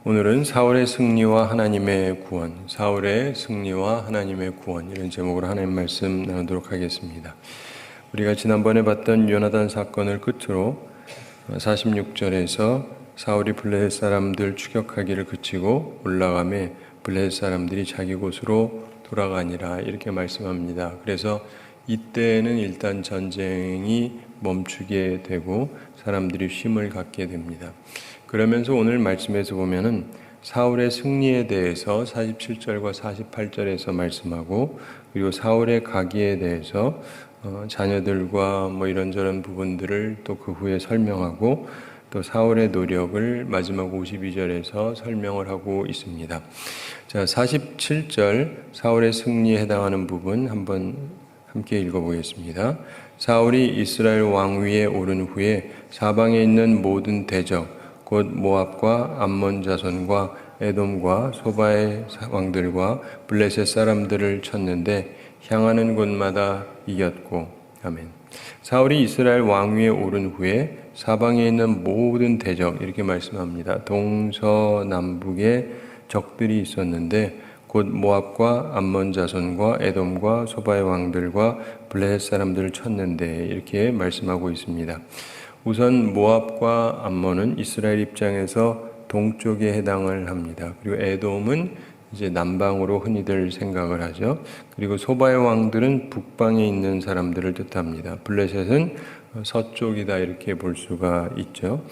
오늘은 사울의 승리와 하나님의 구원, 사울의 승리와 하나님의 구원 이런 제목으로 하나님 말씀 나누도록 하겠습니다. 우리가 지난번에 봤던 요나단 사건을 끝으로 46절에서 사울이 블레셋 사람들 추격하기를 그치고 올라가매 블레셋 사람들이 자기 곳으로 돌아가니라 이렇게 말씀합니다. 그래서 이때는 일단 전쟁이 멈추게 되고 사람들이 쉼을 갖게 됩니다. 그러면서 오늘 말씀에서 보면은 사울의 승리에 대해서 47절과 48절에서 말씀하고, 그리고 사울의 가기에 대해서 자녀들과 이런저런 부분들을 또 그 후에 설명하고, 또 사울의 노력을 마지막 52절에서 설명을 하고 있습니다. 자, 47절 사울의 승리에 해당하는 부분 한번 함께 읽어보겠습니다. 사울이 이스라엘 왕위에 오른 후에 사방에 있는 모든 대적 곧 모압과 암몬 자손과 에돔과 소바의 왕들과 블레셋 사람들을 쳤는데 향하는 곳마다 이겼고. 아멘. 사울이 이스라엘 왕위에 오른 후에 사방에 있는 모든 대적, 이렇게 말씀합니다. 동서남북에 적들이 있었는데 곧 모압과 암몬 자손과 에돔과 소바의 왕들과 블레셋 사람들을 쳤는데 이렇게 말씀하고 있습니다. 우선 모압과 암몬은 이스라엘 입장에서 동쪽에 해당을 합니다. 그리고 에돔은 이제 남방으로 흔히들 생각을 하죠. 그리고 소바의 왕들은 북방에 있는 사람들을 뜻합니다. 블레셋은 서쪽이다 이렇게 볼 수가 있죠.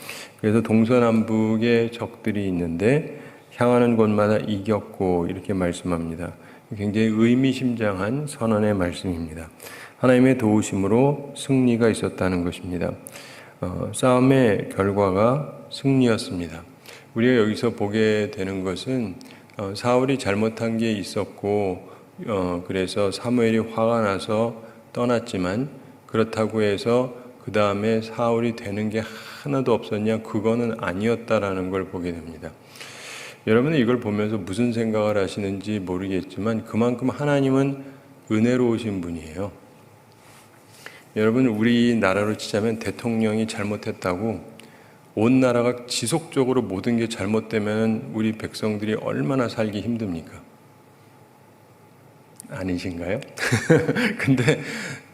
그래서 동서남북에 적들이 있는데 향하는 곳마다 이겼고 이렇게 말씀합니다. 굉장히 의미심장한 선언의 말씀입니다. 하나님의 도우심으로 승리가 있었다는 것입니다. 싸움의 결과가 승리였습니다. 우리가 여기서 보게 되는 것은 사울이 잘못한 게 있었고 그래서 사무엘이 화가 나서 떠났지만, 그렇다고 해서 그 다음에 사울이 되는 게 하나도 없었냐? 그거는 아니었다라는 걸 보게 됩니다. 여러분은 이걸 보면서 무슨 생각을 하시는지 모르겠지만 그만큼 하나님은 은혜로우신 분이에요. 여러분, 우리나라로 치자면 대통령이 잘못했다고 온 나라가 지속적으로 모든 게 잘못되면 우리 백성들이 얼마나 살기 힘듭니까? 아니신가요? 근데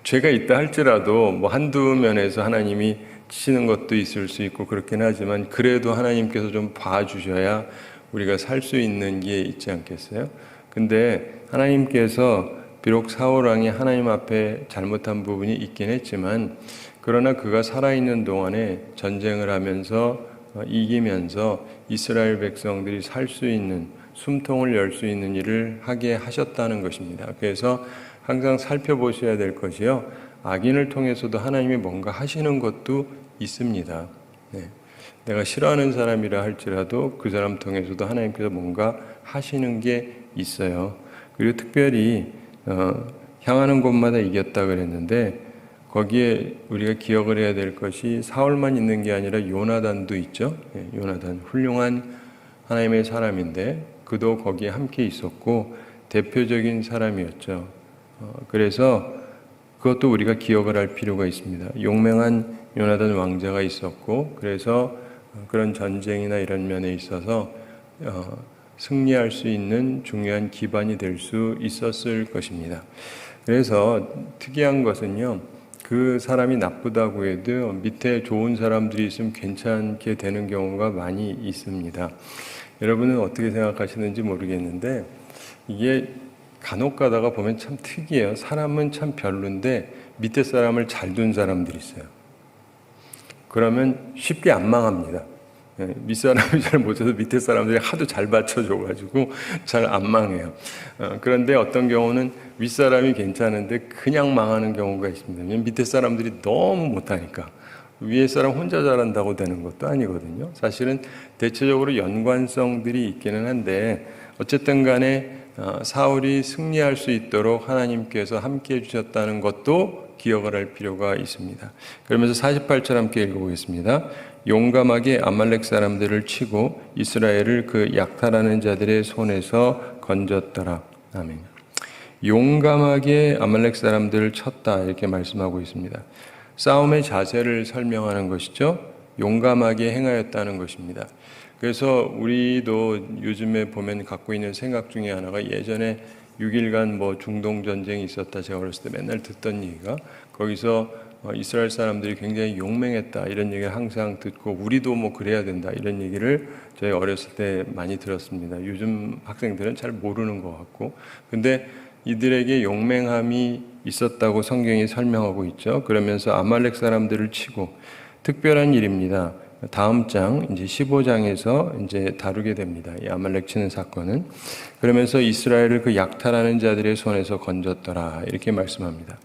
죄가 있다 할지라도 한두 면에서 하나님이 치시는 것도 있을 수 있고 그렇긴 하지만, 그래도 하나님께서 좀 봐주셔야 우리가 살 수 있는 게 있지 않겠어요? 근데 하나님께서 비록 사울 왕이 하나님 앞에 잘못한 부분이 있긴 했지만, 그러나 그가 살아있는 동안에 전쟁을 하면서 이기면서 이스라엘 백성들이 살 수 있는, 숨통을 열 수 있는 일을 하게 하셨다는 것입니다. 그래서 항상 살펴보셔야 될 것이요, 악인을 통해서도 하나님이 뭔가 하시는 것도 있습니다. 네. 내가 싫어하는 사람이라 할지라도 그 사람 통해서도 하나님께서 뭔가 하시는 게 있어요. 그리고 특별히 향하는 곳마다 이겼다 그랬는데, 거기에 우리가 기억을 해야 될 것이 사울만 있는 게 아니라 요나단도 있죠. 요나단 훌륭한 하나님의 사람인데 그도 거기에 함께 있었고 대표적인 사람이었죠. 그래서 그것도 우리가 기억을 할 필요가 있습니다. 용맹한 요나단 왕자가 있었고, 그래서 그런 전쟁이나 이런 면에 있어서 승리할 수 있는 중요한 기반이 될 수 있었을 것입니다. 그래서 특이한 것은요, 그 사람이 나쁘다고 해도 밑에 좋은 사람들이 있으면 괜찮게 되는 경우가 많이 있습니다. 여러분은 어떻게 생각하시는지 모르겠는데, 이게 간혹 가다가 보면 참 특이해요. 사람은 참 별론데 밑에 사람을 잘 둔 사람들이 있어요. 그러면 쉽게 안 망합니다. 윗사람이 잘 못해서 밑에 사람들이 하도 잘 받쳐줘가지고 잘 안 망해요. 그런데 어떤 경우는 윗사람이 괜찮은데 그냥 망하는 경우가 있습니다. 밑에 사람들이 너무 못하니까. 위에 사람 혼자 잘한다고 되는 것도 아니거든요. 사실은 대체적으로 연관성들이 있기는 한데, 어쨌든 간에 사울이 승리할 수 있도록 하나님께서 함께 해주셨다는 것도 기억을 할 필요가 있습니다. 그러면서 48절 함께 읽어보겠습니다. 용감하게 아말렉 사람들을 치고 이스라엘을 그 약탈하는 자들의 손에서 건졌더라. 아멘. 용감하게 아말렉 사람들을 쳤다 이렇게 말씀하고 있습니다. 싸움의 자세를 설명하는 것이죠. 용감하게 행하였다는 것입니다. 그래서 우리도 요즘에 보면 갖고 있는 생각 중에 하나가 예전에 6일간 뭐 중동 전쟁이 있었다 제가 어렸을 때 맨날 듣던 얘기가 거기서 이스라엘 사람들이 굉장히 용맹했다 이런 얘기를 항상 듣고 우리도 뭐 그래야 된다 이런 얘기를 저희 어렸을 때 많이 들었습니다. 요즘 학생들은 잘 모르는 것 같고 근데 이들에게 용맹함이 있었다고 성경이 설명하고 있죠. 그러면서 아말렉 사람들을 치고 특별한 일입니다. 다음 장 이제 15장에서 이제 다루게 됩니다. 이 아말렉 치는 사건은 그러면서 이스라엘을 그 약탈하는 자들의 손에서 건졌더라 이렇게 말씀합니다.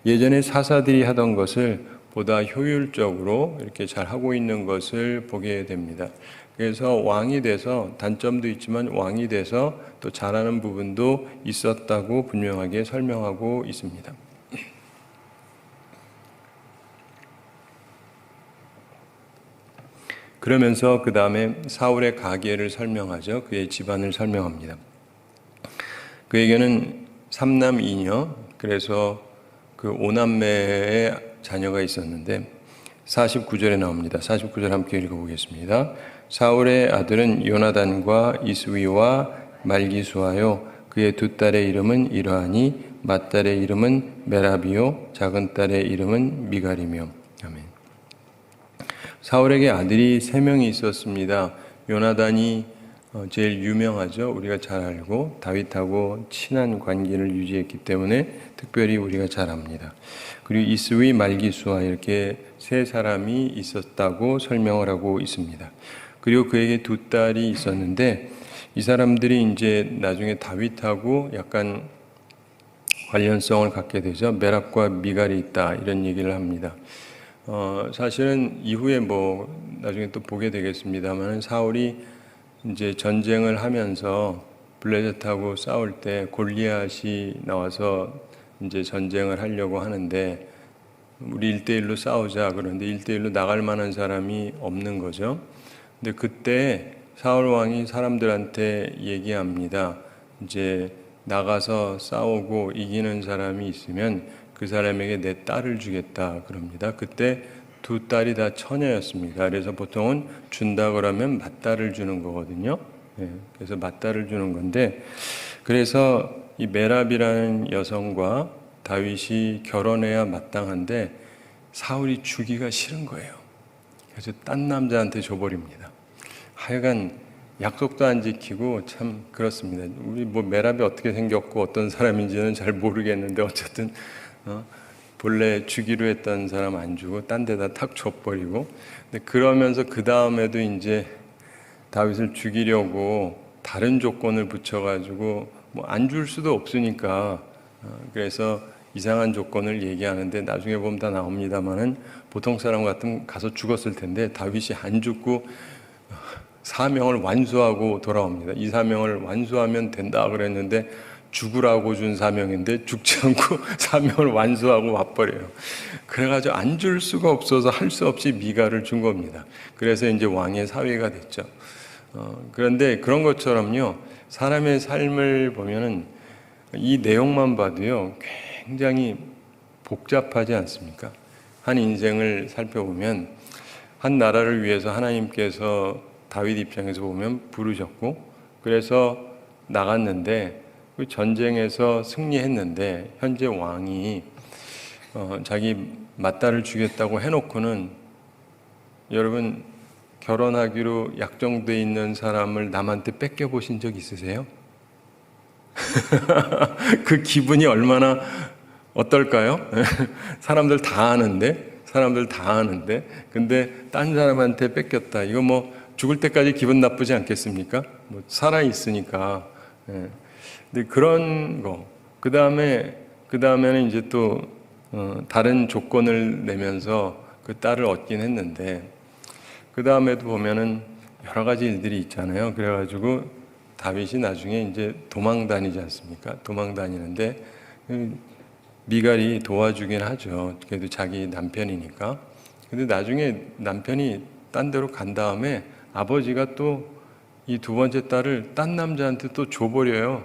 예전에 사사들이 하던 것을 보다 효율적으로 이렇게 잘 하고 있는 것을 보게 됩니다. 그래서 왕이 돼서 단점도 있지만 왕이 돼서 또 잘하는 부분도 있었다고 분명하게 설명하고 있습니다. 그러면서 그 다음에 사울의 가계를 설명하죠. 그의 집안을 설명합니다. 그에게는 3남 2녀, 그래서 그 5남매의 자녀가 있었는데 49절에 나옵니다. 49절 함께 읽어보겠습니다. 사울의 아들은 요나단과 이스위와 말기수하요. 그의 두 딸의 이름은 이러하니 맏딸의 이름은 메라비요 작은 딸의 이름은 미갈이며. 아멘. 사울에게 아들이 3명이 있었습니다. 요나단이 제일 유명하죠. 우리가 잘 알고 다윗하고 친한 관계를 유지했기 때문에 특별히 우리가 잘 압니다. 그리고 이스위, 말기수와 이렇게 3사람이 있었다고 설명을 하고 있습니다. 그리고 그에게 2딸이 있었는데 이 사람들이 이제 나중에 다윗하고 약간 관련성을 갖게 되죠. 메랍과 미갈이 있다 이런 얘기를 합니다. 사실은 이후에 뭐 나중에 또 보게 되겠습니다만 사울이 이제 전쟁을 하면서 블레셋하고 싸울 때 골리앗이 나와서 이제 전쟁을 하려고 하는데 우리 1대1로 싸우자 그런데 1대1로 나갈 만한 사람이 없는 거죠. 근데 그때 사울 왕이 사람들한테 얘기합니다. 이제 나가서 싸우고 이기는 사람이 있으면 그 사람에게 내 딸을 주겠다 그럽니다. 그때 2딸이 다 처녀였습니다. 그래서 보통은 준다 그러면 맏딸을 주는 거거든요. 그래서 맏딸을 주는 건데 그래서 이 메랍이라는 여성과 다윗이 결혼해야 마땅한데 사울이 주기가 싫은 거예요. 그래서 딴 남자한테 줘버립니다. 하여간 약속도 안 지키고 참 그렇습니다. 우리 뭐 메랍이 어떻게 생겼고 어떤 사람인지는 잘 모르겠는데 어쨌든 본래 주기로 했던 사람 안 주고 딴 데다 탁 줘버리고 근데 그러면서 그 다음에도 이제 다윗을 죽이려고 다른 조건을 붙여가지고 뭐 안 줄 수도 없으니까 그래서 이상한 조건을 얘기하는데 나중에 보면 다 나옵니다만은 보통 사람 같으면 가서 죽었을 텐데 다윗이 안 죽고 사명을 완수하고 돌아옵니다. 이 사명을 완수하면 된다 그랬는데 죽으라고 준 사명인데 죽지 않고 사명을 완수하고 와버려요. 그래가지고 안 줄 수가 없어서 할 수 없이 미갈을 준 겁니다. 그래서 이제 왕의 사위가 됐죠. 그런데 그런 것처럼요, 사람의 삶을 보면은 이 내용만 봐도요, 굉장히 복잡하지 않습니까? 한 인생을 살펴보면 한 나라를 위해서 하나님께서 다윗 입장에서 보면 부르셨고, 그래서 나갔는데 그 전쟁에서 승리했는데 현재 왕이 자기 맏딸을 주겠다고 해놓고는 여러분 결혼하기로 약정돼 있는 사람을 남한테 뺏겨 보신 적 있으세요? 그 기분이 얼마나 어떨까요? 사람들 다 아는데 근데 딴 사람한테 뺏겼다. 이거 뭐 죽을 때까지 기분 나쁘지 않겠습니까? 뭐 살아 있으니까. 근데 그런 거. 그 다음에는 이제 또 다른 조건을 내면서 그 딸을 얻긴 했는데 그 다음에도 보면은 여러 가지 일들이 있잖아요. 그래가지고 다윗이 나중에 이제 도망 다니지 않습니까? 도망 다니는데 미갈이 도와주긴 하죠. 그래도 자기 남편이니까. 근데 나중에 남편이 딴 데로 간 다음에 아버지가 또 이 2번째 딸을 딴 남자한테 또 줘버려요.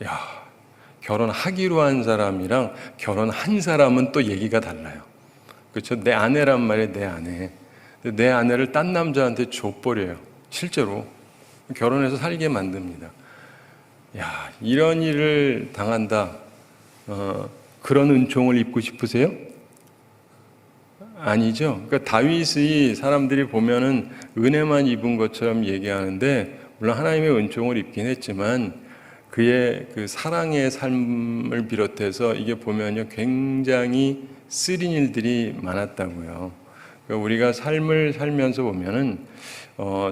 야, 결혼하기로 한 사람이랑 결혼한 사람은 또 얘기가 달라요. 그렇죠? 내 아내란 말이에요, 내 아내. 내 아내를 딴 남자한테 줘버려요. 실제로 결혼해서 살게 만듭니다. 야, 이런 일을 당한다. 그런 은총을 입고 싶으세요? 아니죠. 그러니까 다윗이 사람들이 보면은 은혜만 입은 것처럼 얘기하는데, 물론 하나님의 은총을 입긴 했지만 그의 그 사랑의 삶을 비롯해서 이게 보면요, 굉장히 쓰린 일들이 많았다고요. 그러니까 우리가 삶을 살면서 보면은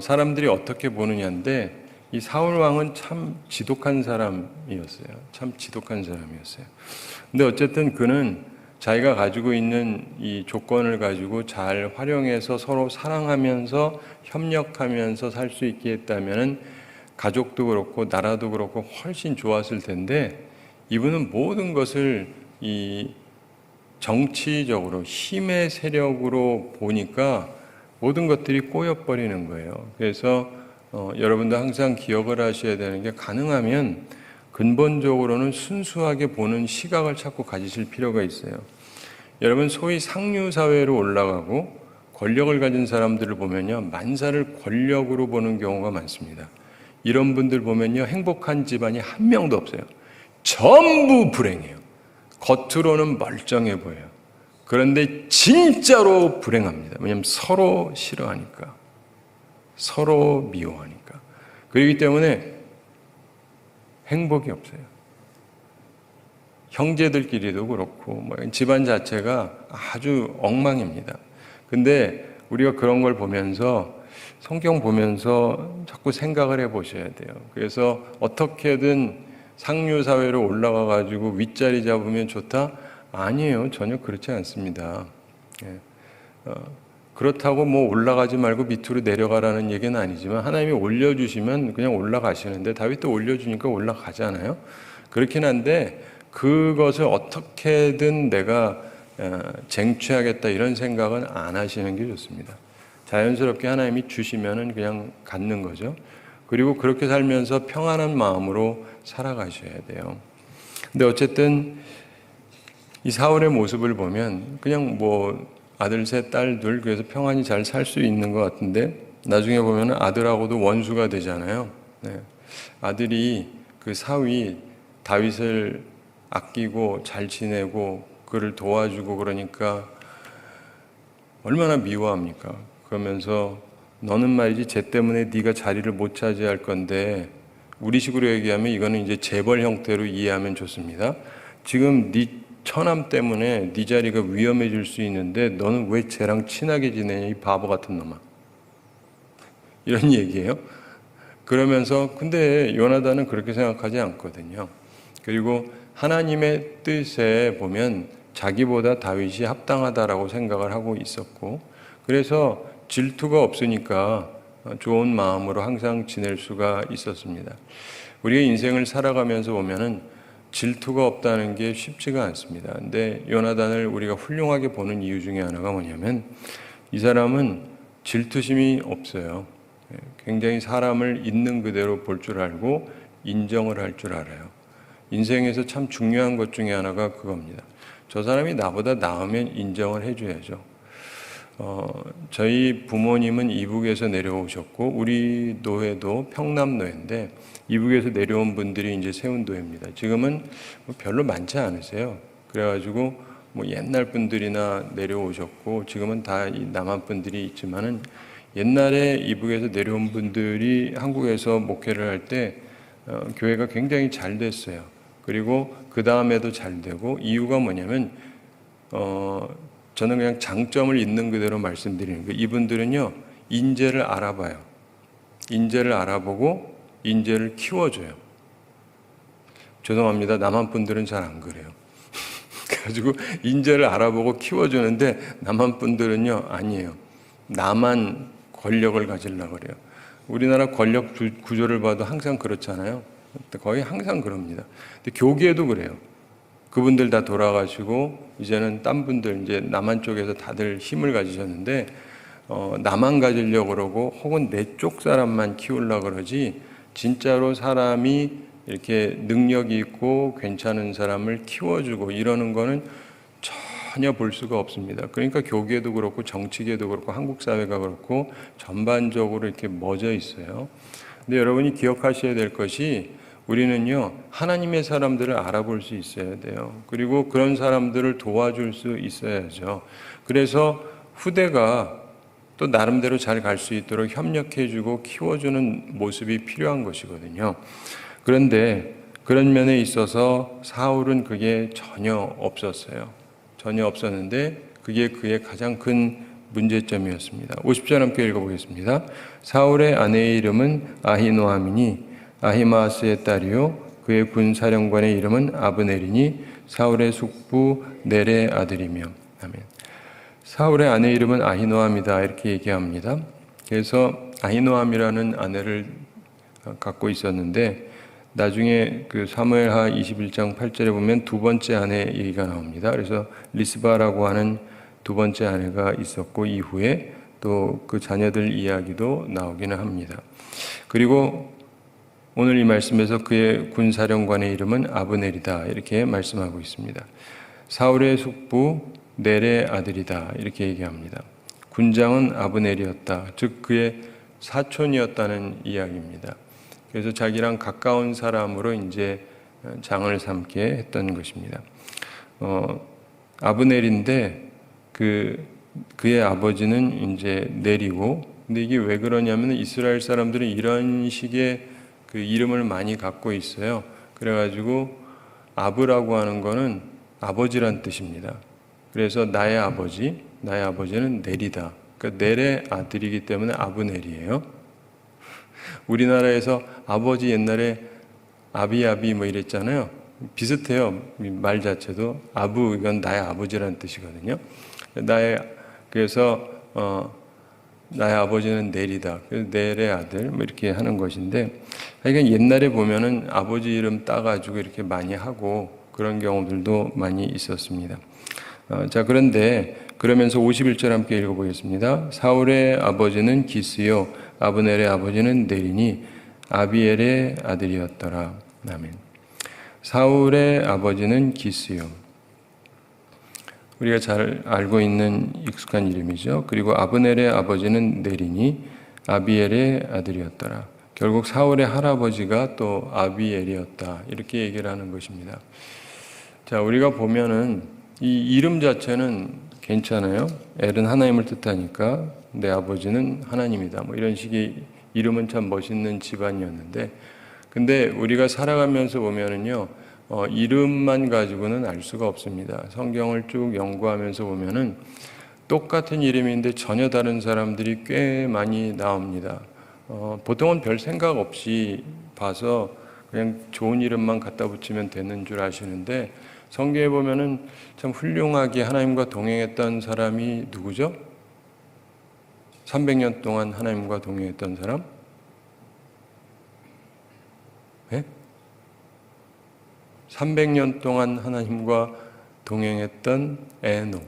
사람들이 어떻게 보느냐인데, 이 사울 왕은 참 지독한 사람이었어요. 참 지독한 사람이었어요. 근데 어쨌든 그는 자기가 가지고 있는 이 조건을 가지고 잘 활용해서 서로 사랑하면서 협력하면서 살 수 있게 했다면은 가족도 그렇고 나라도 그렇고 훨씬 좋았을 텐데, 이분은 모든 것을 이 정치적으로 힘의 세력으로 보니까 모든 것들이 꼬여버리는 거예요. 그래서 여러분도 항상 기억을 하셔야 되는 게, 가능하면 근본적으로는 순수하게 보는 시각을 자꾸 가지실 필요가 있어요. 여러분, 소위 상류사회로 올라가고 권력을 가진 사람들을 보면요, 만사를 권력으로 보는 경우가 많습니다. 이런 분들 보면요, 행복한 집안이 한 명도 없어요. 전부 불행해요. 겉으로는 멀쩡해 보여요. 그런데 진짜로 불행합니다. 왜냐하면 서로 싫어하니까, 서로 미워하니까. 그렇기 때문에 행복이 없어요. 형제들끼리도 그렇고 집안 자체가 아주 엉망입니다. 근데 우리가 그런 걸 보면서, 성경 보면서 자꾸 생각을 해보셔야 돼요. 그래서 어떻게든 상류사회로 올라가 가지고 윗자리 잡으면 좋다? 아니에요. 전혀 그렇지 않습니다. 그렇다고 뭐 올라가지 말고 밑으로 내려가라는 얘기는 아니지만, 하나님이 올려주시면 그냥 올라가시는데, 다윗도 올려주니까 올라가잖아요. 그렇긴 한데 그것을 어떻게든 내가 쟁취하겠다 이런 생각은 안 하시는 게 좋습니다. 자연스럽게 하나님이 주시면은 그냥 갖는 거죠. 그리고 그렇게 살면서 평안한 마음으로 살아가셔야 돼요. 근데 어쨌든 이 사울의 모습을 보면 그냥 뭐 아들 셋, 딸 둘, 그래서 평안히 잘 살 수 있는 것 같은데, 나중에 보면 아들하고도 원수가 되잖아요. 네. 아들이, 그 사위 다윗을 아끼고 잘 지내고 그를 도와주고 그러니까 얼마나 미워합니까? 그러면서 너는 말이지 쟤 때문에 네가 자리를 못 차지할 건데, 우리식으로 얘기하면 이거는 이제 재벌 형태로 이해하면 좋습니다. 지금 네 처남 때문에 네 자리가 위험해질 수 있는데 너는 왜 쟤랑 친하게 지내냐, 이 바보 같은 놈아. 이런 얘기예요. 그러면서 근데 요나단은 그렇게 생각하지 않거든요. 그리고 하나님의 뜻에 보면 자기보다 다윗이 합당하다라고 생각을 하고 있었고, 그래서 질투가 없으니까 좋은 마음으로 항상 지낼 수가 있었습니다. 우리가 인생을 살아가면서 보면은 질투가 없다는 게 쉽지가 않습니다. 근데 요나단을 우리가 훌륭하게 보는 이유 중에 하나가 뭐냐면, 이 사람은 질투심이 없어요. 굉장히 사람을 있는 그대로 볼 줄 알고 인정을 할 줄 알아요. 인생에서 참 중요한 것 중에 하나가 그겁니다. 저 사람이 나보다 나으면 인정을 해줘야죠. 저희 부모님은 이북에서 내려오셨고, 우리 노회도 평남노회인데, 이북에서 내려온 분들이 이제 세운 노회입니다. 지금은 뭐 별로 많지 않으세요. 그래가지고 뭐 옛날 분들이나 내려오셨고, 지금은 다 남한 분들이 있지만은, 옛날에 이북에서 내려온 분들이 한국에서 목회를 할 때 교회가 굉장히 잘 됐어요. 그리고 그 다음에도 잘 되고, 이유가 뭐냐면 저는 그냥 장점을 있는 그대로 말씀드리는 거예요. 이분들은요, 인재를 알아봐요. 인재를 알아보고 인재를 키워줘요. 죄송합니다. 남한 분들은 잘 안 그래요. 그래가지고 인재를 알아보고 키워주는데, 남한 분들은요, 아니에요. 나만 권력을 가지려고 그래요. 우리나라 권력 구조를 봐도 항상 그렇잖아요. 거의 항상 그럽니다. 근데 교계도 그래요. 그분들 다 돌아가시고 이제는 딴 분들, 이제 남한 쪽에서 다들 힘을 가지셨는데, 나만 가지려고 그러고 혹은 내 쪽 사람만 키우려고 그러지, 진짜로 사람이 이렇게 능력이 있고 괜찮은 사람을 키워주고 이러는 거는 전혀 볼 수가 없습니다. 그러니까 교계도 그렇고 정치계도 그렇고 한국 사회가 그렇고 전반적으로 이렇게 멎어 있어요. 근데 여러분이 기억하셔야 될 것이 우리는요, 하나님의 사람들을 알아볼 수 있어야 돼요. 그리고 그런 사람들을 도와줄 수 있어야죠. 그래서 후대가 또 나름대로 잘 갈 수 있도록 협력해주고 키워주는 모습이 필요한 것이거든요. 그런데 그런 면에 있어서 사울은 그게 전혀 없었어요. 전혀 없었는데 그게 그의 가장 큰 문제점이었습니다. 50절 함께 읽어보겠습니다. 사울의 아내의 이름은 아히노아미니 아히마아스의 딸이요 그의 군사령관의 이름은 아브넬이니 사울의 숙부 넬의 아들이며. 아멘. 사울의 아내 이름은 아히노암이다 이렇게 얘기합니다. 그래서 아히노암이라는 아내를 갖고 있었는데 나중에 그 사무엘하 21장 8절에 보면 두 번째 아내 얘기가 나옵니다. 그래서 리스바라고 하는 두 번째 아내가 있었고 이후에 또 그 자녀들 이야기도 나오기는 합니다. 그리고 오늘 이 말씀에서 그의 군사령관의 이름은 아브넬이다 이렇게 말씀하고 있습니다. 사울의 숙부 넬의 아들이다 이렇게 얘기합니다. 군장은 아브넬이었다. 즉 그의 사촌이었다는 이야기입니다. 그래서 자기랑 가까운 사람으로 이제 장을 삼게 했던 것입니다. 아브넬인데 그의 아버지는 이제 넬이고, 근데 이게 왜 그러냐면 이스라엘 사람들은 이런 식의 그 이름을 많이 갖고 있어요. 그래가지고 아브라고 하는 거는 아버지란 뜻입니다. 그래서 나의 아버지는 넬이다. 그러니까 넬의 아들이기 때문에 아브넬이에요. 우리나라에서 아버지 옛날에 아비아비 뭐 이랬잖아요. 비슷해요. 말 자체도 아부 이건 나의 아버지라는 뜻이거든요. 그래서 나의 아버지는 넬이다. 그래서 넬의 아들 뭐 이렇게 하는 것인데, 그러니까 옛날에 보면은 아버지 이름 따가지고 이렇게 많이 하고 그런 경우들도 많이 있었습니다. 자, 그런데 그러면서 51절 함께 읽어보겠습니다. 사울의 아버지는 기스요 아브넬의 아버지는 넬이니 아비엘의 아들이었더라. 아멘. 사울의 아버지는 기스요. 우리가 잘 알고 있는 익숙한 이름이죠. 그리고 아브넬의 아버지는 넬이니 아비엘의 아들이었더라. 결국 사울의 할아버지가 또 아비엘이었다. 이렇게 얘기를 하는 것입니다. 자, 우리가 보면은 이 이름 자체는 괜찮아요. 엘은 하나님을 뜻하니까 내 아버지는 하나님이다. 뭐 이런 식의 이름은 참 멋있는 집안이었는데, 근데 우리가 살아가면서 보면은요, 이름만 가지고는 알 수가 없습니다. 성경을 쭉 연구하면서 보면은 똑같은 이름인데 전혀 다른 사람들이 꽤 많이 나옵니다. 보통은 별 생각 없이 봐서 그냥 좋은 이름만 갖다 붙이면 되는 줄 아시는데, 성경에 보면은 참 훌륭하게 하나님과 동행했던 사람이 누구죠? 300년 동안 하나님과 동행했던 사람? 네? 300년 동안 하나님과 동행했던 에녹.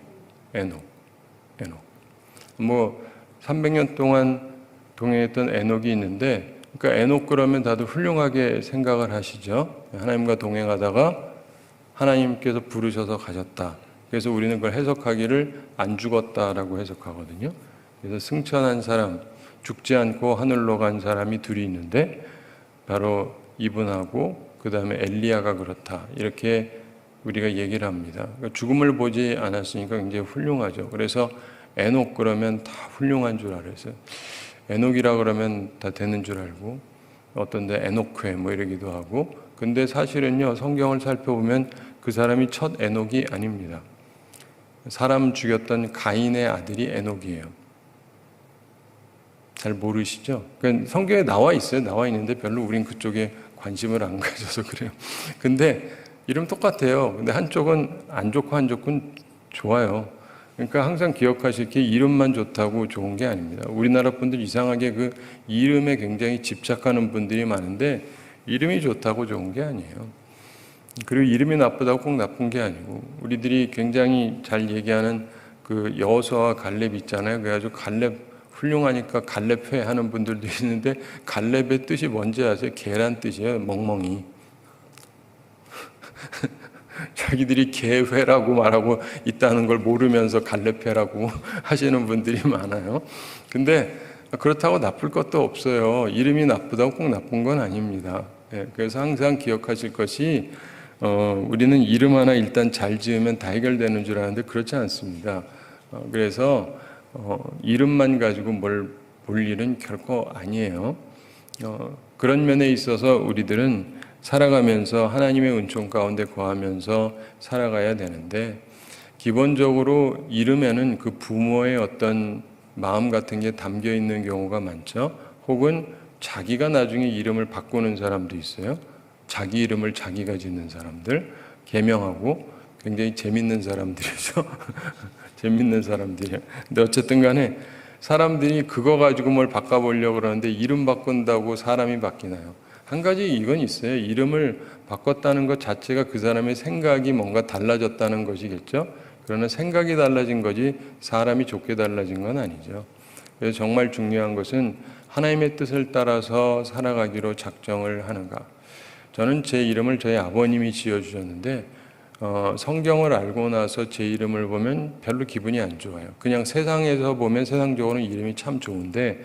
뭐 300년 동안 동행했던 에녹이 있는데, 그러니까 에녹 그러면 다들 훌륭하게 생각을 하시죠. 하나님과 동행하다가 하나님께서 부르셔서 가셨다. 그래서 우리는 그걸 해석하기를 안 죽었다라고 해석하거든요. 그래서 승천한 사람, 죽지 않고 하늘로 간 사람이 둘이 있는데 바로 이분하고 그 다음에 엘리야가 그렇다. 이렇게 우리가 얘기를 합니다. 그러니까 죽음을 보지 않았으니까 굉장히 훌륭하죠. 그래서 에녹 그러면 다 훌륭한 줄 알았어요. 에녹이라 그러면 다 되는 줄 알고, 어떤데 에녹회 뭐 이러기도 하고. 근데 사실은요, 성경을 살펴보면 그 사람이 첫 에녹이 아닙니다. 사람 죽였던 가인의 아들이 에녹이에요. 잘 모르시죠? 그러니까 성경에 나와 있어요. 나와 있는데 별로 우린 그쪽에 관심을 안 가져서 그래요. 근데 이름 똑같아요. 근데 한쪽은 안 좋고 한쪽은 좋아요. 그러니까 항상 기억하실 게 이름만 좋다고 좋은 게 아닙니다. 우리나라 분들 이상하게 그 이름에 굉장히 집착하는 분들이 많은데 이름이 좋다고 좋은 게 아니에요. 그리고 이름이 나쁘다고 꼭 나쁜 게 아니고, 우리들이 굉장히 잘 얘기하는 그 여호수아와 갈렙 있잖아요. 그래가지고 갈렙 훌륭하니까 갈렙회 하는 분들도 있는데, 갈렙의 뜻이 뭔지 아세요? 개란 뜻이에요. 멍멍이. 자기들이 개회라고 말하고 있다는 걸 모르면서 갈렙회라고 하시는 분들이 많아요. 근데 그렇다고 나쁠 것도 없어요. 이름이 나쁘다고 꼭 나쁜 건 아닙니다. 그래서 항상 기억하실 것이 우리는 이름 하나 일단 잘 지으면 다 해결되는 줄 아는데 그렇지 않습니다. 그래서 이름만 가지고 뭘 볼 일은 결코 아니에요. 그런 면에 있어서 우리들은 살아가면서 하나님의 은총 가운데 거하면서 살아가야 되는데, 기본적으로 이름에는 그 부모의 어떤 마음 같은 게 담겨 있는 경우가 많죠. 혹은 자기가 나중에 이름을 바꾸는 사람도 있어요. 자기 이름을 자기가 짓는 사람들, 개명하고 굉장히 재밌는 사람들이죠. 재밌는 사람들이에요. 근데 어쨌든 간에 사람들이 그거 가지고 뭘 바꿔보려고 그러는데 이름 바꾼다고 사람이 바뀌나요? 한 가지 이건 있어요. 이름을 바꿨다는 것 자체가 그 사람의 생각이 뭔가 달라졌다는 것이겠죠. 그러나 생각이 달라진 거지 사람이 좋게 달라진 건 아니죠. 그래서 정말 중요한 것은 하나님의 뜻을 따라서 살아가기로 작정을 하는가. 저는 제 이름을 저희 아버님이 지어주셨는데 성경을 알고 나서 제 이름을 보면 별로 기분이 안 좋아요. 그냥 세상에서 보면 세상적으로는 이름이 참 좋은데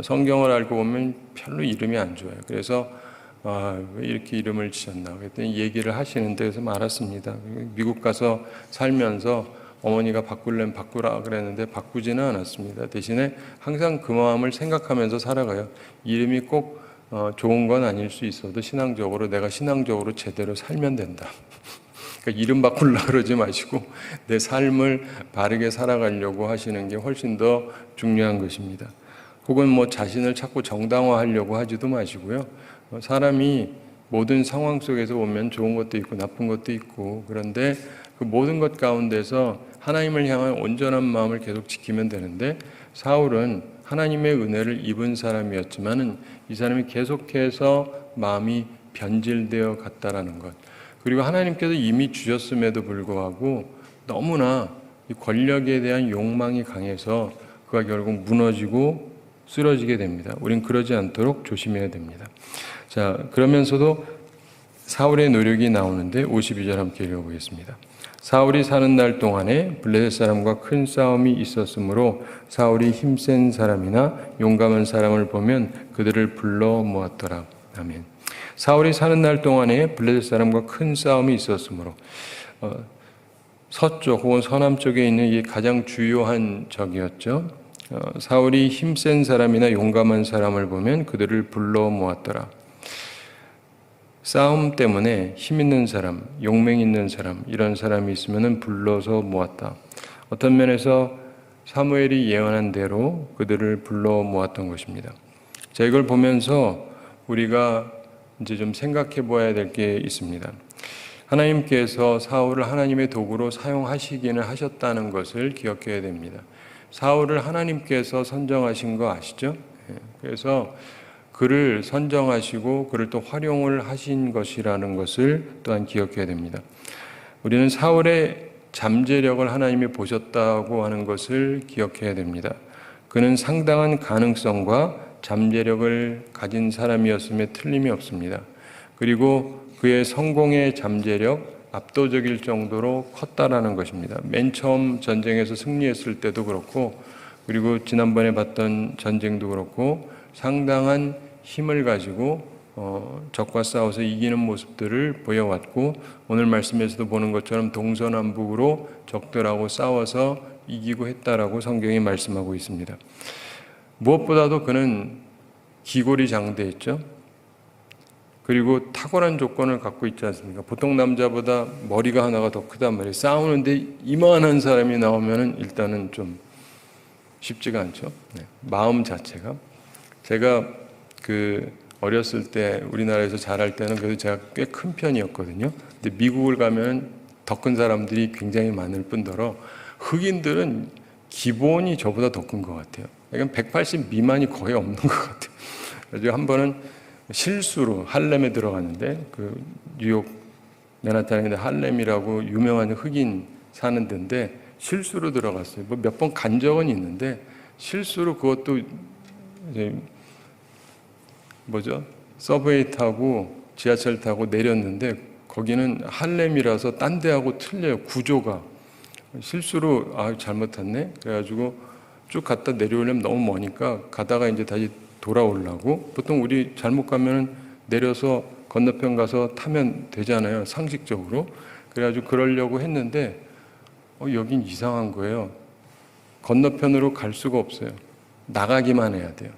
성경을 알고 보면 별로 이름이 안 좋아요. 그래서 왜 이렇게 이름을 지었나 그랬더니 얘기를 하시는데 그래서 말았습니다. 미국 가서 살면서 어머니가 바꾸려면 바꾸라 그랬는데 바꾸지는 않았습니다. 대신에 항상 그 마음을 생각하면서 살아가요. 이름이 꼭 좋은 건 아닐 수 있어도 신앙적으로 내가 신앙적으로 제대로 살면 된다. 그러니까 이름 바꾸려고 그러지 마시고 내 삶을 바르게 살아가려고 하시는 게 훨씬 더 중요한 것입니다. 혹은 뭐 자신을 자꾸 정당화하려고 하지도 마시고요. 사람이 모든 상황 속에서 보면 좋은 것도 있고 나쁜 것도 있고, 그런데 그 모든 것 가운데서 하나님을 향한 온전한 마음을 계속 지키면 되는데, 사울은 하나님의 은혜를 입은 사람이었지만은 이 사람이 계속해서 마음이 변질되어 갔다라는 것, 그리고 하나님께서 이미 주셨음에도 불구하고 너무나 이 권력에 대한 욕망이 강해서 그가 결국 무너지고 쓰러지게 됩니다. 우린 그러지 않도록 조심해야 됩니다. 자, 그러면서도 사울의 노력이 나오는데 52절 함께 읽어보겠습니다. 사울이 사는 날 동안에 블레셋 사람과 큰 싸움이 있었으므로 사울이 힘센 사람이나 용감한 사람을 보면 그들을 불러 모았더라. 아멘. 사울이 사는 날 동안에 블레셋 사람과 큰 싸움이 있었으므로, 서쪽 혹은 서남쪽에 있는 이 가장 주요한 적이었죠. 사울이 힘센 사람이나 용감한 사람을 보면 그들을 불러 모았더라. 싸움 때문에 힘 있는 사람, 용맹 있는 사람, 이런 사람이 있으면 불러서 모았다. 어떤 면에서 사무엘이 예언한 대로 그들을 불러 모았던 것입니다. 자, 이걸 보면서 우리가 이제 좀 생각해 보아야 될 게 있습니다. 하나님께서 사울을 하나님의 도구로 사용하시기는 하셨다는 것을 기억해야 됩니다. 사울을 하나님께서 선정하신 거 아시죠? 그래서 그를 선정하시고 그를 또 활용을 하신 것이라는 것을 또한 기억해야 됩니다. 우리는 사울의 잠재력을 하나님이 보셨다고 하는 것을 기억해야 됩니다. 그는 상당한 가능성과 잠재력을 가진 사람이었음에 틀림이 없습니다. 그리고 그의 성공의 잠재력, 압도적일 정도로 컸다라는 것입니다. 맨 처음 전쟁에서 승리했을 때도 그렇고, 그리고 지난번에 봤던 전쟁도 그렇고 상당한 힘을 가지고 적과 싸워서 이기는 모습들을 보여왔고, 오늘 말씀에서도 보는 것처럼 동서남북으로 적들하고 싸워서 이기고 했다라고 성경이 말씀하고 있습니다. 무엇보다도 그는 기골이 장대했죠. 그리고 탁월한 조건을 갖고 있지 않습니까? 보통 남자보다 머리가 하나가 더 크단 말이에요. 싸우는데 이만한 사람이 나오면 일단은 좀 쉽지가 않죠. 마음 자체가. 제가 어렸을 때 우리나라에서 자랄 때는 그래도 제가 꽤 큰 편이었거든요. 근데 미국을 가면 더 큰 사람들이 굉장히 많을 뿐더러 흑인들은 기본이 저보다 더 큰 것 같아요. 그러니까 180 미만이 거의 없는 것 같아요. 그래서 한 번은 실수로 할렘에 들어갔는데, 그 뉴욕 맨하탄에 있는 할렘이라고 유명한 흑인 사는 데인데 실수로 들어갔어요. 뭐 몇 번 간 적은 있는데 실수로, 그것도 이제 서브웨이 타고 지하철 타고 내렸는데 거기는 할렘이라서 딴 데하고 틀려요. 구조가. 실수로 잘못했네. 그래가지고 쭉 갔다 내려오려면 너무 머니까 가다가 이제 다시 돌아오려고. 보통 우리 잘못 가면은 내려서 건너편 가서 타면 되잖아요. 상식적으로. 그래가지고 그러려고 했는데 여긴 이상한 거예요. 건너편으로 갈 수가 없어요. 나가기만 해야 돼요.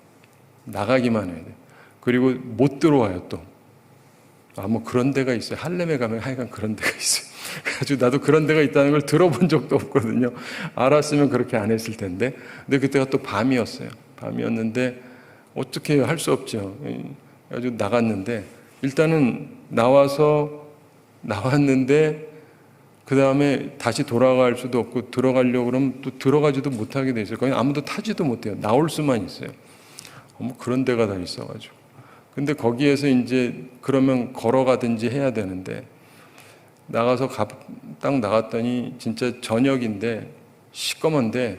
나가기만 해야 돼요. 그리고 못 들어와요 또. 뭐 그런 데가 있어요. 할렘에 가면 하여간 그런 데가 있어요. 그래가지고 나도 그런 데가 있다는 걸 들어본 적도 없거든요. 알았으면 그렇게 안 했을 텐데. 근데 그때가 또 밤이었어요. 밤이었는데 어떻게 할 수 없죠. 그래가지고 나갔는데 일단은 나왔는데 그 다음에 다시 돌아갈 수도 없고 들어가려고 그러면 또 들어가지도 못하게 돼 있어요. 거기 아무도 타지도 못해요. 나올 수만 있어요. 뭐 그런 데가 다 있어가지고. 근데 거기에서 이제 그러면 걸어가든지 해야 되는데 나가서 딱 나갔더니 진짜 저녁인데 시꺼먼데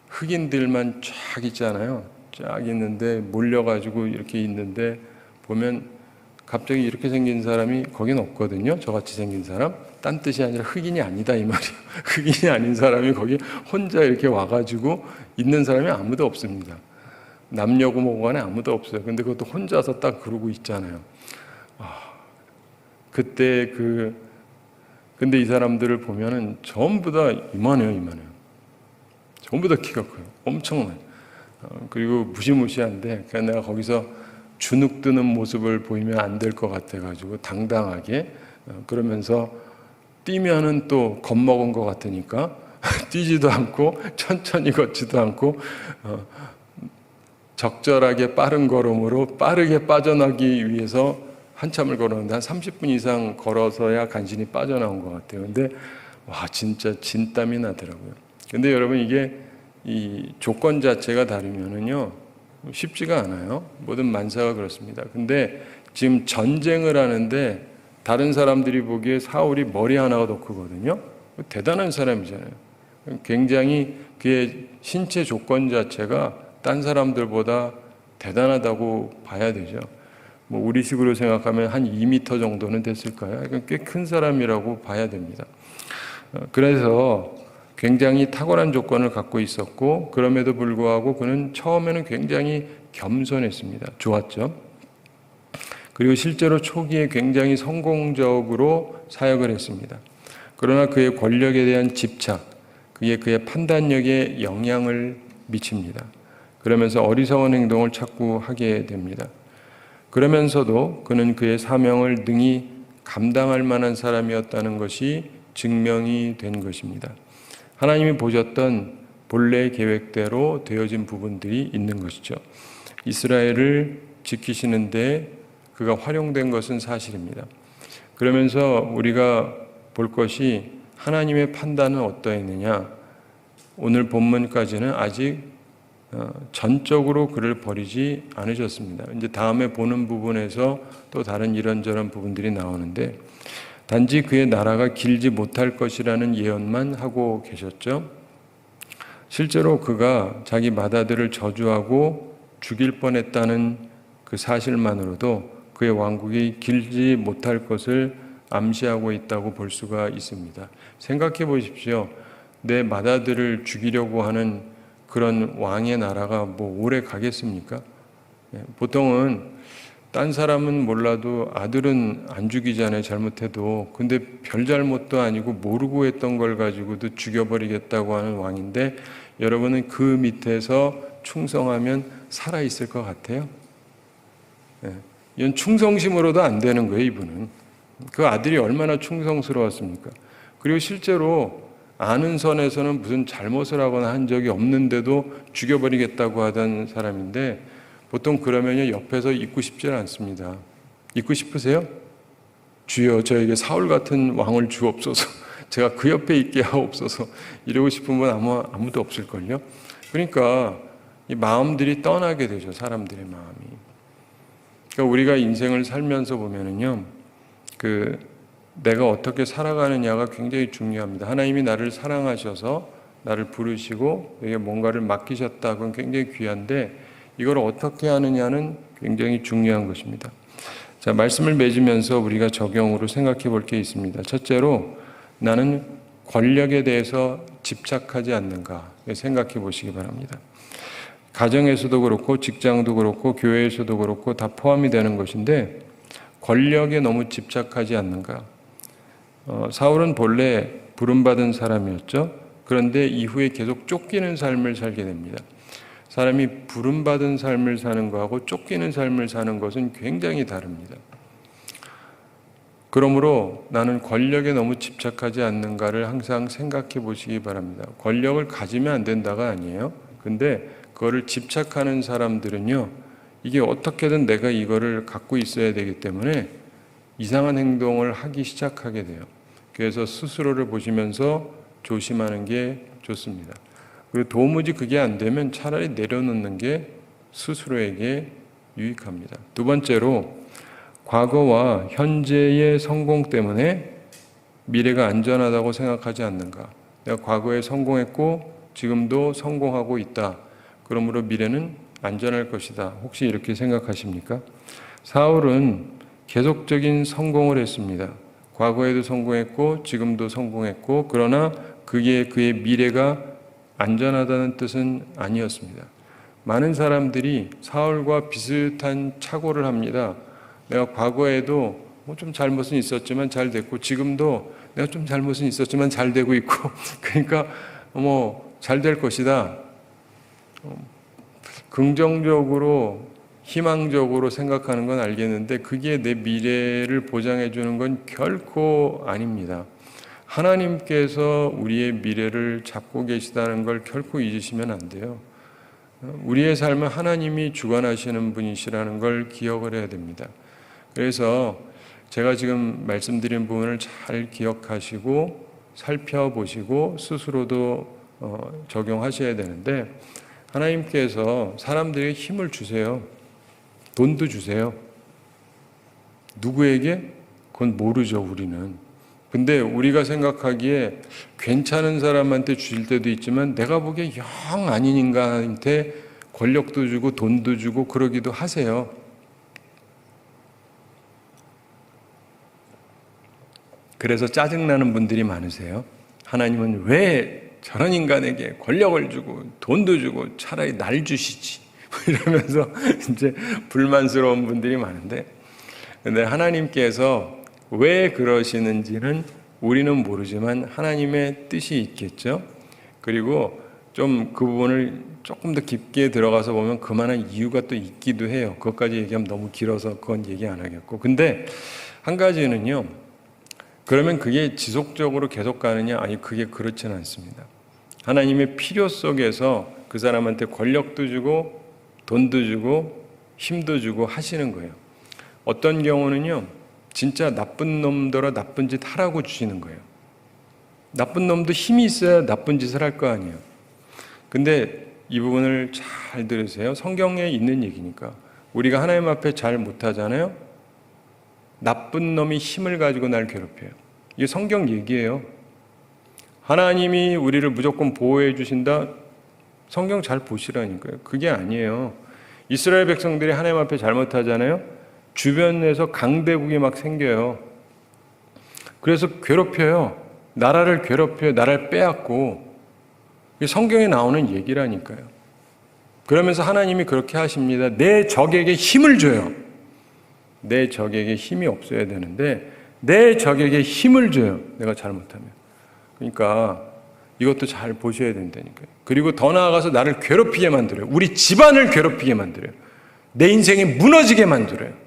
흑인들만 쫙 있잖아요. 쫙 있는데 몰려가지고 이렇게 있는데 보면 갑자기 이렇게 생긴 사람이 거긴 없거든요. 저같이 생긴 사람. 딴 뜻이 아니라 흑인이 아니다 이 말이에요. 흑인이 아닌 사람이 거기 혼자 이렇게 와가지고 있는 사람이 아무도 없습니다. 남녀고 뭐고 간에 아무도 없어요. 근데 그것도 혼자서 딱 그러고 있잖아요. 그때 근데 이 사람들을 보면은 전부 다 이만해요. 전부 다 키가 커요. 엄청나요. 그리고 무시무시한데 그냥 내가 거기서 주눅 드는 모습을 보이면 안 될 것 같아가지고 당당하게 그러면서 뛰면은 또 겁먹은 것 같으니까 뛰지도 않고 천천히 걷지도 않고 적절하게 빠른 걸음으로 빠르게 빠져나기 위해서 한참을 걸었는데 한 30분 이상 걸어서야 간신히 빠져나온 것 같아요. 근데 진짜 진땀이 나더라고요. 근데 여러분 이게 이 조건 자체가 다르면은요 쉽지가 않아요. 모든 만사가 그렇습니다. 근데 지금 전쟁을 하는데 다른 사람들이 보기에 사울이 머리 하나가 더 크거든요. 대단한 사람이잖아요. 굉장히 그의 신체 조건 자체가 딴 사람들보다 대단하다고 봐야 되죠. 뭐 우리식으로 생각하면 한 2m 정도는 됐을까요? 꽤 큰 사람이라고 봐야 됩니다. 그래서 굉장히 탁월한 조건을 갖고 있었고 그럼에도 불구하고 그는 처음에는 굉장히 겸손했습니다. 좋았죠. 그리고 실제로 초기에 굉장히 성공적으로 사역을 했습니다. 그러나 그의 권력에 대한 집착, 그의 판단력에 영향을 미칩니다. 그러면서 어리석은 행동을 자꾸 하게 됩니다. 그러면서도 그는 그의 사명을 능히 감당할 만한 사람이었다는 것이 증명이 된 것입니다. 하나님이 보셨던 본래 계획대로 되어진 부분들이 있는 것이죠. 이스라엘을 지키시는데 그가 활용된 것은 사실입니다. 그러면서 우리가 볼 것이 하나님의 판단은 어떠했느냐. 오늘 본문까지는 아직 전적으로 그를 버리지 않으셨습니다. 이제 다음에 보는 부분에서 또 다른 이런저런 부분들이 나오는데 단지 그의 나라가 길지 못할 것이라는 예언만 하고 계셨죠. 실제로 그가 자기 맏아들을 저주하고 죽일 뻔했다는 그 사실만으로도 그의 왕국이 길지 못할 것을 암시하고 있다고 볼 수가 있습니다. 생각해 보십시오. 내 맏아들을 죽이려고 하는 그런 왕의 나라가 뭐 오래 가겠습니까? 보통은 딴 사람은 몰라도 아들은 안 죽이잖아요. 잘못해도. 근데 별 잘못도 아니고 모르고 했던 걸 가지고도 죽여버리겠다고 하는 왕인데 여러분은 그 밑에서 충성하면 살아있을 것 같아요? 이건 충성심으로도 안 되는 거예요. 이분은. 그 아들이 얼마나 충성스러웠습니까? 그리고 실제로 아는 선에서는 무슨 잘못을 하거나 한 적이 없는데도 죽여버리겠다고 하던 사람인데 보통 그러면 옆에서 있고 싶지 않습니다. 있고 싶으세요? 주여 저에게 사울 같은 왕을 주옵소서. 제가 그 옆에 있게 하옵소서. 이러고 싶은 분 아무도 없을걸요. 그러니까 이 마음들이 떠나게 되죠. 사람들의 마음이. 그러니까 우리가 인생을 살면서 보면은요, 내가 어떻게 살아가느냐가 굉장히 중요합니다. 하나님이 나를 사랑하셔서 나를 부르시고 내게 뭔가를 맡기셨다. 그건 굉장히 귀한데 이걸 어떻게 하느냐는 굉장히 중요한 것입니다. 자, 말씀을 맺으면서 우리가 적용으로 생각해 볼 게 있습니다. 첫째로, 나는 권력에 대해서 집착하지 않는가 생각해 보시기 바랍니다. 가정에서도 그렇고 직장도 그렇고 교회에서도 그렇고 다 포함이 되는 것인데, 권력에 너무 집착하지 않는가. 사울은 본래 부름받은 사람이었죠. 그런데 이후에 계속 쫓기는 삶을 살게 됩니다. 사람이 부름받은 삶을 사는 것하고 쫓기는 삶을 사는 것은 굉장히 다릅니다. 그러므로 나는 권력에 너무 집착하지 않는가를 항상 생각해 보시기 바랍니다. 권력을 가지면 안 된다가 아니에요. 근데 그거를 집착하는 사람들은요, 이게 어떻게든 내가 이거를 갖고 있어야 되기 때문에 이상한 행동을 하기 시작하게 돼요. 그래서 스스로를 보시면서 조심하는 게 좋습니다. 그리고 도무지 그게 안 되면 차라리 내려놓는 게 스스로에게 유익합니다. 두 번째로, 과거와 현재의 성공 때문에 미래가 안전하다고 생각하지 않는가. 내가 과거에 성공했고 지금도 성공하고 있다. 그러므로 미래는 안전할 것이다. 혹시 이렇게 생각하십니까? 사울은 계속적인 성공을 했습니다. 과거에도 성공했고 지금도 성공했고, 그러나 그게 그의 미래가 안전하다는 뜻은 아니었습니다. 많은 사람들이 사울과 비슷한 착오를 합니다. 내가 과거에도 좀 잘못은 있었지만 잘 됐고, 지금도 내가 좀 잘못은 있었지만 잘 되고 있고, 그러니까 잘 될 것이다. 긍정적으로 희망적으로 생각하는 건 알겠는데 그게 내 미래를 보장해 주는 건 결코 아닙니다. 하나님께서 우리의 미래를 잡고 계시다는 걸 결코 잊으시면 안 돼요. 우리의 삶은 하나님이 주관하시는 분이시라는 걸 기억을 해야 됩니다. 그래서 제가 지금 말씀드린 부분을 잘 기억하시고 살펴보시고 스스로도 적용하셔야 되는데, 하나님께서 사람들에게 힘을 주세요. 돈도 주세요. 누구에게? 그건 모르죠, 우리는. 근데 우리가 생각하기에 괜찮은 사람한테 주실 때도 있지만 내가 보기에 영 아닌 인간한테 권력도 주고 돈도 주고 그러기도 하세요. 그래서 짜증나는 분들이 많으세요. 하나님은 왜 저런 인간에게 권력을 주고 돈도 주고 차라리 날 주시지, 이러면서 이제 불만스러운 분들이 많은데, 근데 하나님께서 왜 그러시는지는 우리는 모르지만 하나님의 뜻이 있겠죠. 그리고 좀 그 부분을 조금 더 깊게 들어가서 보면 그만한 이유가 또 있기도 해요. 그것까지 얘기하면 너무 길어서 그건 얘기 안 하겠고, 근데 한 가지는요, 그러면 그게 지속적으로 계속 가느냐? 아니, 그게 그렇지는 않습니다. 하나님의 필요 속에서 그 사람한테 권력도 주고 돈도 주고 힘도 주고 하시는 거예요. 어떤 경우는요, 진짜 나쁜 놈더러 나쁜 짓 하라고 주시는 거예요. 나쁜 놈도 힘이 있어야 나쁜 짓을 할 거 아니에요. 근데 이 부분을 잘 들으세요. 성경에 있는 얘기니까. 우리가 하나님 앞에 잘 못하잖아요. 나쁜 놈이 힘을 가지고 날 괴롭혀요. 이게 성경 얘기예요. 하나님이 우리를 무조건 보호해 주신다? 성경 잘 보시라니까요. 그게 아니에요. 이스라엘 백성들이 하나님 앞에 잘못하잖아요. 주변에서 강대국이 막 생겨요. 그래서 괴롭혀요. 나라를 괴롭혀요. 나라를 빼앗고. 이게 성경에 나오는 얘기라니까요. 그러면서 하나님이 그렇게 하십니다. 내 적에게 힘을 줘요. 내 적에게 힘이 없어야 되는데 내 적에게 힘을 줘요. 내가 잘못하면. 그러니까 이것도 잘 보셔야 된다니까요. 그리고 더 나아가서 나를 괴롭히게 만들어요. 우리 집안을 괴롭히게 만들어요. 내 인생이 무너지게 만들어요.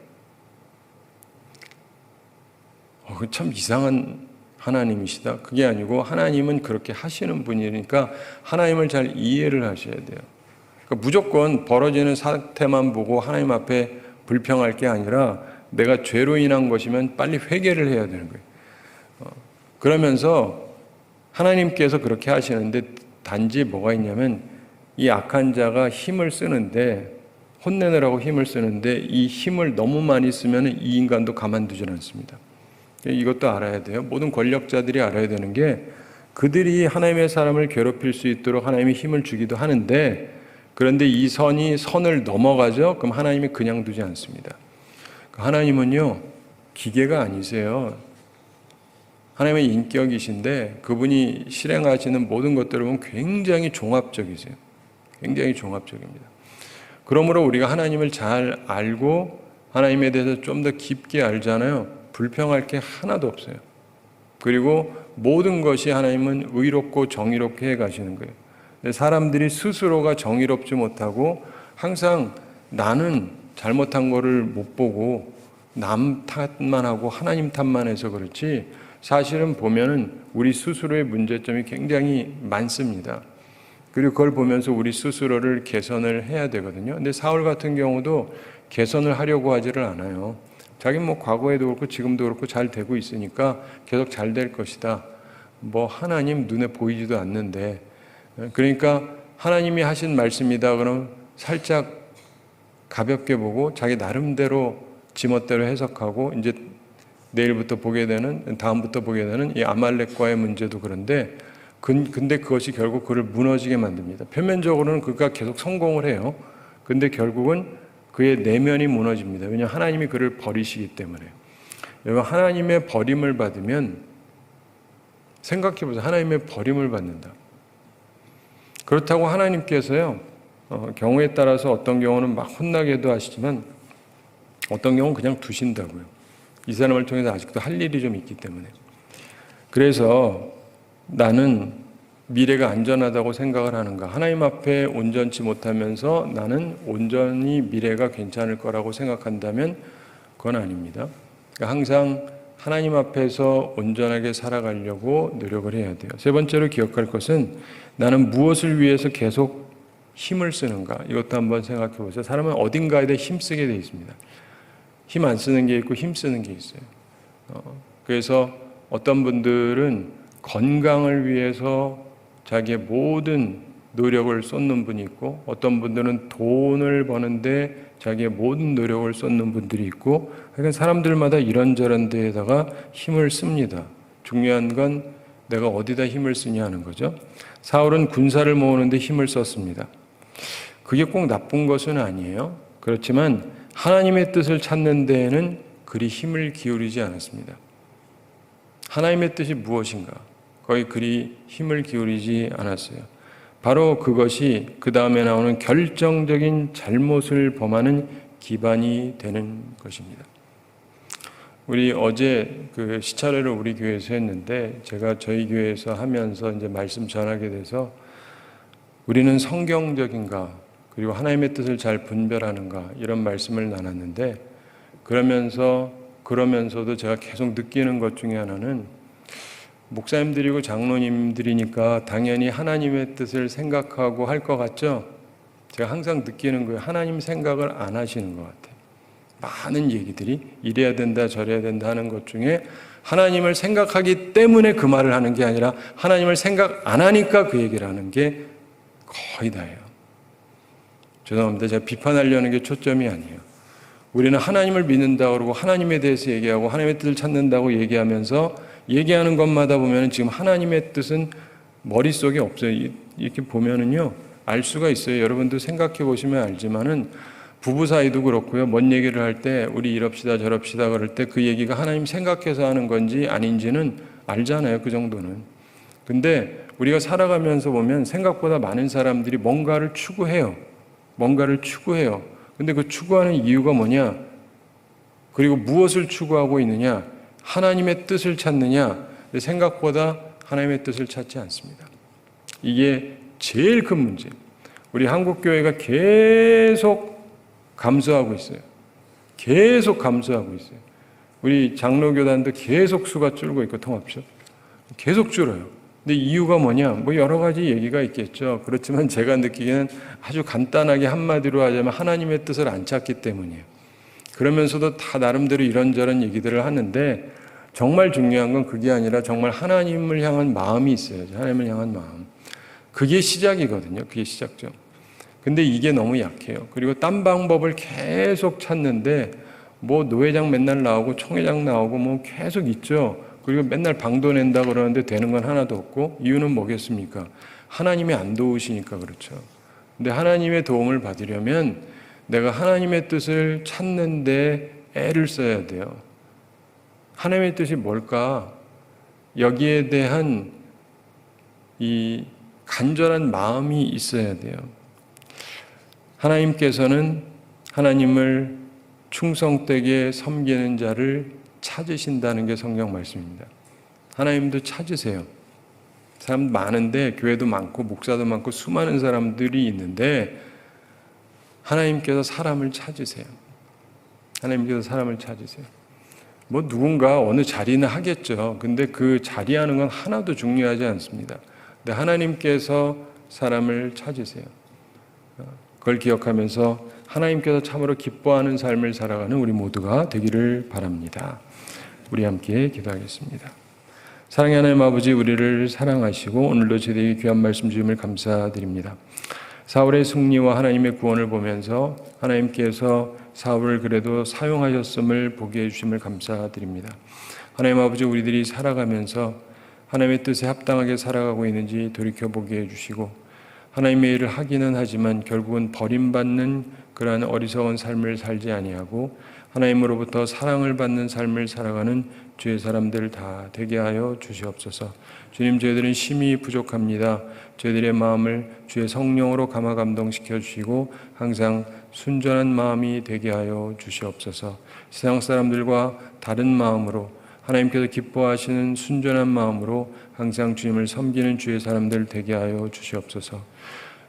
참 이상한 하나님이시다. 그게 아니고 하나님은 그렇게 하시는 분이니까 하나님을 잘 이해를 하셔야 돼요. 그러니까 무조건 벌어지는 사태만 보고 하나님 앞에 불평할 게 아니라 내가 죄로 인한 것이면 빨리 회개를 해야 되는 거예요. 그러면서 하나님께서 그렇게 하시는데 단지 뭐가 있냐면 이 악한 자가 힘을 쓰는데 혼내느라고 힘을 쓰는데 이 힘을 너무 많이 쓰면 이 인간도 가만두질 않습니다. 이것도 알아야 돼요. 모든 권력자들이 알아야 되는 게 그들이 하나님의 사람을 괴롭힐 수 있도록 하나님이 힘을 주기도 하는데 그런데 이 선이 선을 넘어가죠. 그럼 하나님이 그냥 두지 않습니다. 하나님은요, 기계가 아니세요. 하나님의 인격이신데 그분이 실행하시는 모든 것들을 보면 굉장히 종합적이세요. 굉장히 종합적입니다. 그러므로 우리가 하나님을 잘 알고 하나님에 대해서 좀 더 깊게 알잖아요. 불평할 게 하나도 없어요. 그리고 모든 것이 하나님은 의롭고 정의롭게 해가시는 거예요. 사람들이 스스로가 정의롭지 못하고 항상 나는 잘못한 거를 못 보고 남 탓만 하고 하나님 탓만 해서 그렇지, 사실은 보면은 우리 스스로의 문제점이 굉장히 많습니다. 그리고 그걸 보면서 우리 스스로를 개선을 해야 되거든요. 근데 사울 같은 경우도 개선을 하려고 하지를 않아요. 자기는 뭐 과거에도 그렇고 지금도 그렇고 잘 되고 있으니까 계속 잘 될 것이다. 뭐 하나님 눈에 보이지도 않는데, 그러니까 하나님이 하신 말씀이다 그러면 살짝 가볍게 보고 자기 나름대로 지멋대로 해석하고, 이제 내일부터 보게 되는, 다음부터 보게 되는 이 아말렉과의 문제도 그런데, 근데 그것이 결국 그를 무너지게 만듭니다. 표면적으로는 그가 계속 성공을 해요. 근데 결국은 그의 내면이 무너집니다. 왜냐하면 하나님이 그를 버리시기 때문에. 여러분, 하나님의 버림을 받으면, 생각해 보세요. 하나님의 버림을 받는다. 그렇다고 하나님께서요, 경우에 따라서 어떤 경우는 막 혼나게도 하시지만 어떤 경우는 그냥 두신다고요. 이 사람을 통해서 아직도 할 일이 좀 있기 때문에. 그래서 나는 미래가 안전하다고 생각을 하는가? 하나님 앞에 온전치 못하면서 나는 온전히 미래가 괜찮을 거라고 생각한다면 그건 아닙니다. 그러니까 항상 하나님 앞에서 온전하게 살아가려고 노력을 해야 돼요. 세 번째로 기억할 것은 나는 무엇을 위해서 계속 힘을 쓰는가? 이것도 한번 생각해 보세요. 사람은 어딘가에 대해 힘쓰게 되어 있습니다. 힘 안 쓰는 게 있고 힘 쓰는 게 있어요. 그래서 어떤 분들은 건강을 위해서 자기의 모든 노력을 쏟는 분이 있고, 어떤 분들은 돈을 버는데 자기의 모든 노력을 쏟는 분들이 있고, 그러니까 사람들마다 이런저런 데에다가 힘을 씁니다. 중요한 건 내가 어디다 힘을 쓰냐 하는 거죠. 사울은 군사를 모으는데 힘을 썼습니다. 그게 꼭 나쁜 것은 아니에요. 그렇지만 하나님의 뜻을 찾는 데에는 그리 힘을 기울이지 않았습니다. 하나님의 뜻이 무엇인가? 거의 그리 힘을 기울이지 않았어요. 바로 그것이 그 다음에 나오는 결정적인 잘못을 범하는 기반이 되는 것입니다. 우리 어제 그 시차례를 우리 교회에서 했는데, 제가 저희 교회에서 하면서 이제 말씀 전하게 돼서 우리는 성경적인가, 그리고 하나님의 뜻을 잘 분별하는가, 이런 말씀을 나눴는데, 그러면서도 제가 계속 느끼는 것 중에 하나는, 목사님들이고 장로님들이니까 당연히 하나님의 뜻을 생각하고 할 것 같죠? 제가 항상 느끼는 거예요. 하나님 생각을 안 하시는 것 같아요. 많은 얘기들이 이래야 된다 저래야 된다 하는 것 중에 하나님을 생각하기 때문에 그 말을 하는 게 아니라 하나님을 생각 안 하니까 그 얘기를 하는 게 거의 다예요. 죄송합니다. 제가 비판하려는 게 초점이 아니에요. 우리는 하나님을 믿는다고 그러고 하나님에 대해서 얘기하고 하나님의 뜻을 찾는다고 얘기하면서 얘기하는 것마다 보면 지금 하나님의 뜻은 머릿속에 없어요. 이렇게 보면은요, 알 수가 있어요. 여러분도 생각해 보시면 알지만은 부부 사이도 그렇고요. 뭔 얘기를 할 때 우리 이럽시다 저럽시다 그럴 때 그 얘기가 하나님 생각해서 하는 건지 아닌지는 알잖아요. 그 정도는. 근데 우리가 살아가면서 보면 생각보다 많은 사람들이 뭔가를 추구해요. 근데 그 추구하는 이유가 뭐냐? 그리고 무엇을 추구하고 있느냐? 하나님의 뜻을 찾느냐? 생각보다 하나님의 뜻을 찾지 않습니다. 이게 제일 큰 문제예요. 우리 한국교회가 계속 감소하고 있어요. 우리 장로교단도 계속 수가 줄고 있고, 통합죠. 계속 줄어요. 근데 이유가 뭐냐? 뭐 여러 가지 얘기가 있겠죠. 그렇지만 제가 느끼기에는 아주 간단하게 한마디로 하자면 하나님의 뜻을 안 찾기 때문이에요. 그러면서도 다 나름대로 이런저런 얘기들을 하는데, 정말 중요한 건 그게 아니라 정말 하나님을 향한 마음이 있어야죠. 하나님을 향한 마음. 그게 시작이거든요. 그게 시작죠. 근데 이게 너무 약해요. 그리고 딴 방법을 계속 찾는데, 뭐 노회장 맨날 나오고 총회장 나오고 뭐 계속 있죠. 그리고 맨날 방도 낸다 그러는데 되는 건 하나도 없고, 이유는 뭐겠습니까? 하나님이 안 도우시니까 그렇죠. 근데 하나님의 도움을 받으려면 내가 하나님의 뜻을 찾는데 애를 써야 돼요. 하나님의 뜻이 뭘까? 여기에 대한 이 간절한 마음이 있어야 돼요. 하나님께서는 하나님을 충성되게 섬기는 자를 찾으신다는 게 성경 말씀입니다. 하나님도 찾으세요. 사람 많은데, 교회도 많고 목사도 많고 수많은 사람들이 있는데 하나님께서 사람을 찾으세요. 하나님께서 사람을 찾으세요. 뭐 누군가 어느 자리는 하겠죠. 근데 그 자리하는 건 하나도 중요하지 않습니다. 근데 하나님께서 사람을 찾으세요. 그걸 기억하면서 하나님께서 참으로 기뻐하는 삶을 살아가는 우리 모두가 되기를 바랍니다. 우리 함께 기도하겠습니다. 사랑의 하나님 아버지, 우리를 사랑하시고 오늘도 저희에게 귀한 말씀 주심을 감사드립니다. 사울의 승리와 하나님의 구원을 보면서 하나님께서 사울을 그래도 사용하셨음을 보게 해주심을 감사드립니다. 하나님 아버지, 우리들이 살아가면서 하나님의 뜻에 합당하게 살아가고 있는지 돌이켜보게 해주시고, 하나님의 일을 하기는 하지만 결국은 버림받는 그러한 어리석은 삶을 살지 아니하고 하나님으로부터 사랑을 받는 삶을 살아가는 주의 사람들 다 되게 하여 주시옵소서. 주님, 저희들은 심히 부족합니다. 저희들의 마음을 주의 성령으로 감화 감동시켜 주시고 항상 순전한 마음이 되게 하여 주시옵소서. 세상 사람들과 다른 마음으로, 하나님께서 기뻐하시는 순전한 마음으로 항상 주님을 섬기는 주의 사람들 되게 하여 주시옵소서.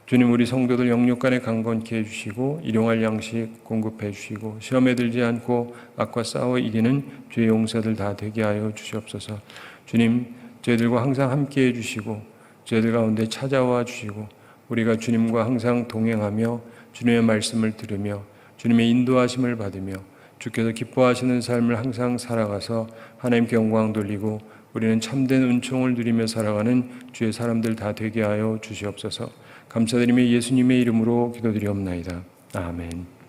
주님, 우리 성도들 영육간에 강건케 해주시고 일용할 양식 공급해 주시고 시험에 들지 않고 악과 싸워 이기는 주의 용사들 다 되게 하여 주시옵소서. 주님, 저희들과 항상 함께 해주시고 저희들 가운데 찾아와 주시고 우리가 주님과 항상 동행하며 주님의 말씀을 들으며 주님의 인도하심을 받으며 주께서 기뻐하시는 삶을 항상 살아가서 하나님께 영광 돌리고 우리는 참된 은총을 누리며 살아가는 주의 사람들 다 되게 하여 주시옵소서. 감사드리며 예수님의 이름으로 기도드리옵나이다. 아멘.